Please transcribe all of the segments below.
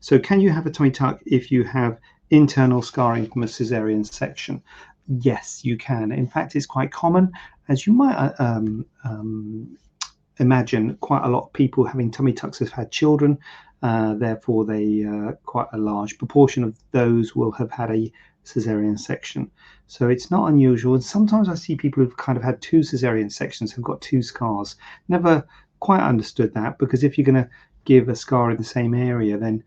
So can you have a tummy tuck if you have internal scarring from a caesarean section? Yes, you can. In fact, it's quite common, as you might imagine. Quite a lot of people having tummy tucks have had children, therefore they quite a large proportion of those will have had a caesarean section. So it's not unusual, and sometimes I see people who've kind of had two caesarean sections have got two scars. Never quite understood that, because if you're going to give a scar in the same area, then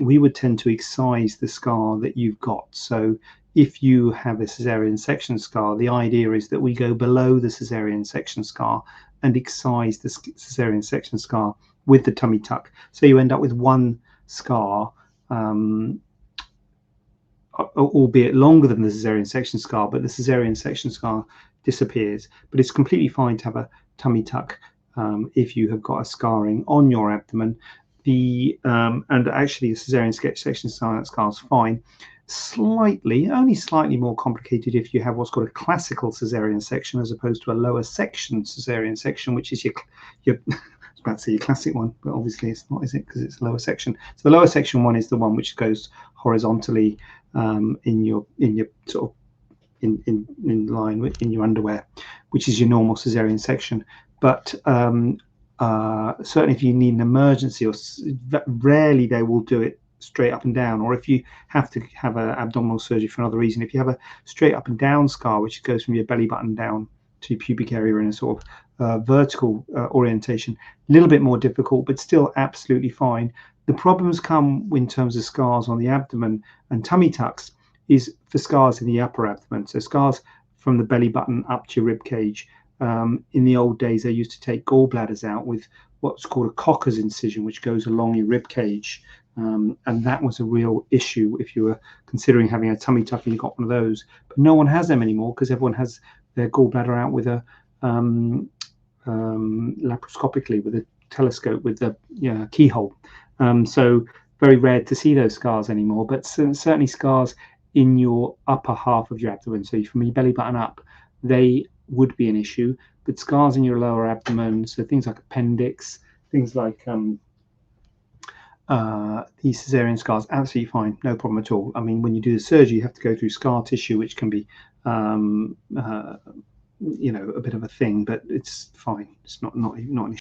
we would tend to excise the scar that you've got. So if you have a caesarean section scar, the idea is that we go below the caesarean section scar and excise the caesarean section scar with the tummy tuck. So you end up with one scar, albeit longer than the caesarean section scar, but the caesarean section scar disappears. But it's completely fine to have a tummy tuck if you have got a scarring on your abdomen. And actually the caesarean section scar is fine. Only slightly more complicated if you have what's called a classical caesarean section as opposed to a lower section caesarean section, which is your I was about to say your classic one, but obviously it's not, is it? Because it's a lower section. So the lower section one is the one which goes horizontally in your sort of in line with in your underwear, which is your normal caesarean section. But certainly if you need an emergency, or rarely they will do it straight up and down, or if you have to have an abdominal surgery for another reason, if you have a straight up and down scar which goes from your belly button down to pubic area in a sort of vertical orientation, a little bit more difficult, but still absolutely fine. The problems come in terms of scars on the abdomen and tummy tucks is for scars in the upper abdomen, so scars from the belly button up to your rib cage. In the old days they used to take gallbladders out with what's called a Cocker's incision, which goes along your rib cage, and that was a real issue if you were considering having a tummy tuck and you got one of those. But no one has them anymore because everyone has their gallbladder out with a laparoscopically, with a telescope, with the keyhole. So very rare to see those scars anymore, but certainly scars in your upper half of your abdomen, so from your belly button up, they would be an issue. But scars in your lower abdomen, so things like appendix, things like these caesarean scars, absolutely fine, no problem at all. I mean, when you do the surgery, you have to go through scar tissue, which can be a bit of a thing, but it's fine. It's not an issue.